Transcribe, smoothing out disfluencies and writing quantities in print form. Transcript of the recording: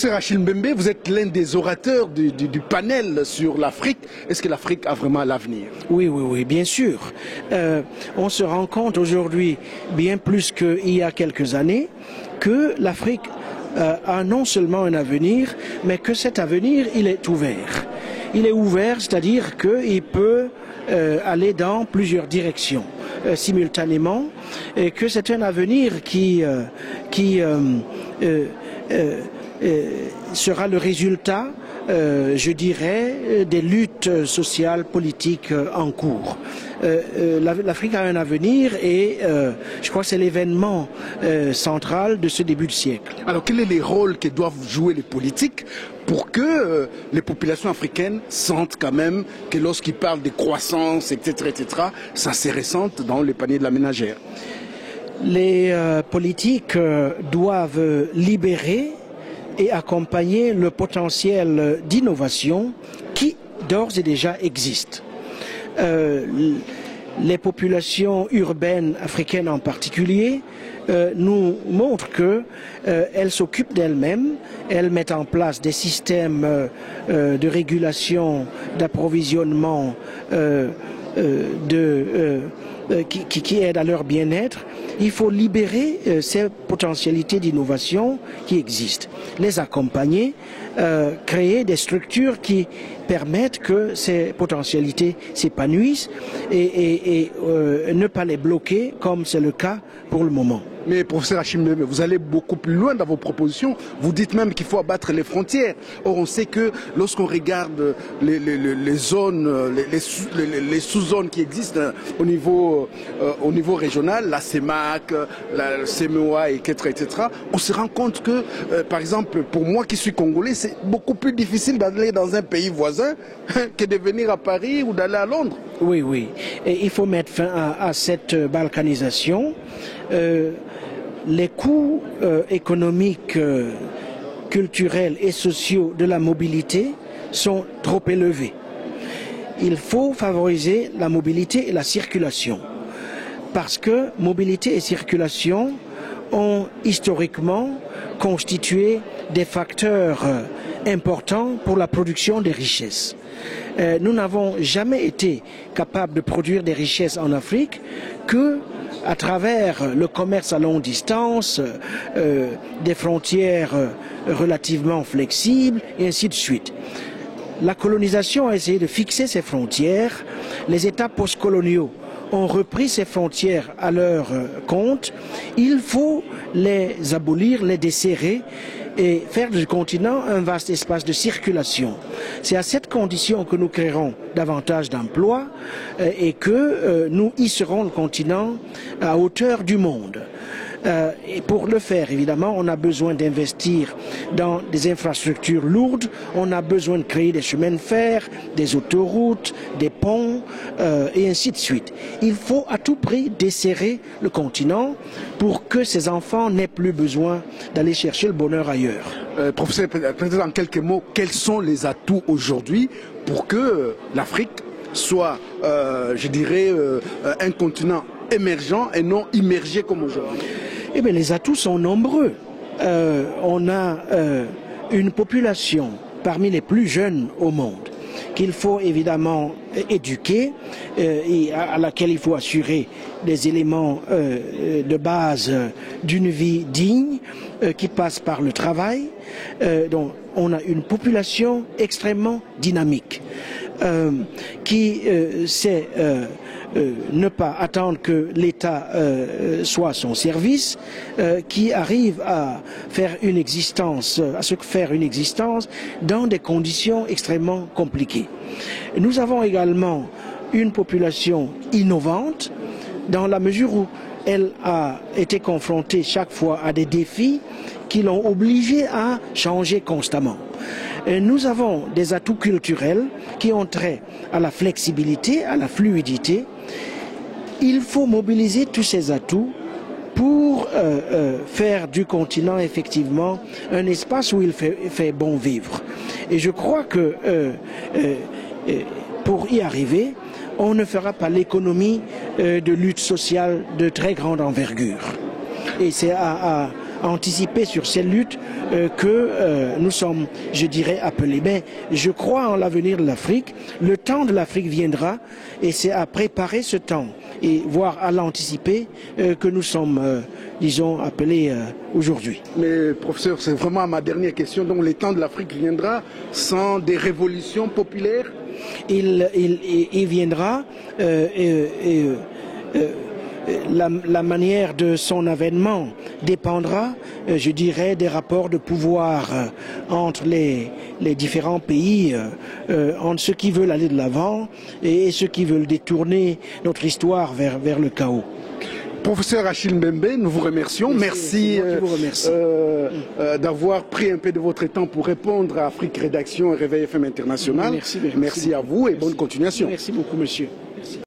Professeur Achille Mbembe, vous êtes l'un des orateurs du panel sur l'Afrique. Est-ce que l'Afrique a vraiment l'avenir? Oui, bien sûr. On se rend compte aujourd'hui, bien plus qu'il y a quelques années, que l'Afrique a non seulement un avenir, mais que cet avenir, il est ouvert. Il est ouvert, c'est-à-dire qu'il peut aller dans plusieurs directions simultanément, et que c'est un avenir qui sera le résultat, je dirais, des luttes sociales, politiques en cours. L'Afrique a un avenir et je crois que c'est l'événement central de ce début de siècle. Alors quels sont les rôles que doivent jouer les politiques pour que les populations africaines sentent quand même que lorsqu'ils parlent de croissance, etc., ça se ressente dans le panier de la ménagère? Les politiques doivent libérer et accompagner le potentiel d'innovation qui d'ores et déjà existe. Les populations urbaines africaines en particulier nous montrent qu'elles s'occupent d'elles-mêmes, elles mettent en place des systèmes de régulation, d'approvisionnement qui aident à leur bien-être. Il faut libérer ces potentialités d'innovation qui existent, les accompagner, créer des structures qui permettent que ces potentialités s'épanouissent et ne pas les bloquer comme c'est le cas pour le moment. Mais professeur Achille Mbembe, vous allez beaucoup plus loin dans vos propositions. Vous dites même qu'il faut abattre les frontières. Or, on sait que lorsqu'on regarde les zones, les sous-zones qui existent au niveau régional, la CEMAC, la CMOA, etc., on se rend compte que, par exemple, pour moi qui suis congolais, c'est beaucoup plus difficile d'aller dans un pays voisin que de venir à Paris ou d'aller à Londres. Oui. Et il faut mettre fin à cette balkanisation. Les coûts économiques, culturels et sociaux de la mobilité sont trop élevés. Il faut favoriser la mobilité et la circulation. Parce que mobilité et circulation ont historiquement constitué des facteurs importants pour la production des richesses. Nous n'avons jamais été capables de produire des richesses en Afrique que à travers le commerce à longue distance, des frontières relativement flexibles, et ainsi de suite. La colonisation a essayé de fixer ces frontières. Les États postcoloniaux ont repris ces frontières à leur compte. Il faut les abolir, les desserrer et faire du continent un vaste espace de circulation. C'est à cette condition que nous créerons davantage d'emplois et que nous hisserons le continent à hauteur du monde. Et pour le faire, évidemment, on a besoin d'investir dans des infrastructures lourdes, on a besoin de créer des chemins de fer, des autoroutes, des ponts, et ainsi de suite. Il faut à tout prix desserrer le continent pour que ces enfants n'aient plus besoin d'aller chercher le bonheur ailleurs. Professeur, peut-être en quelques mots, quels sont les atouts aujourd'hui pour que l'Afrique soit, je dirais, un continent émergent et non immergé comme aujourd'hui? Eh bien, les atouts sont nombreux. On a une population parmi les plus jeunes au monde qu'il faut évidemment éduquer et à laquelle il faut assurer des éléments de base d'une vie digne qui passe par le travail. Donc, on a une population extrêmement dynamique qui sait ne pas attendre que l'État soit à son service, qui arrive à faire une existence, à se faire une existence dans des conditions extrêmement compliquées. Nous avons également une population innovante dans la mesure où elle a été confrontée chaque fois à des défis qui l'ont obligée à changer constamment. Et nous avons des atouts culturels qui ont trait à la flexibilité, à la fluidité. Il faut mobiliser tous ces atouts pour faire du continent effectivement un espace où il fait bon vivre. Et je crois que pour y arriver, on ne fera pas l'économie de lutte sociale de très grande envergure. Et c'est à anticiper sur ces luttes que nous sommes, je dirais, appelés. Mais je crois en l'avenir de l'Afrique. Le temps de l'Afrique viendra et c'est à préparer ce temps et voire à l'anticiper que nous sommes, disons, appelés aujourd'hui. Mais professeur, c'est vraiment ma dernière question. Donc le temps de l'Afrique viendra sans des révolutions populaires? Il viendra la manière de son avènement dépendra, je dirais, des rapports de pouvoir entre les différents pays, entre ceux qui veulent aller de l'avant et ceux qui veulent détourner notre histoire vers le chaos. Professeur Achille Mbembe, nous vous remercions. Merci d'avoir pris un peu de votre temps pour répondre à Afrique Rédaction et Réveil FM International. Merci à vous et bonne continuation. Merci beaucoup, monsieur. Merci.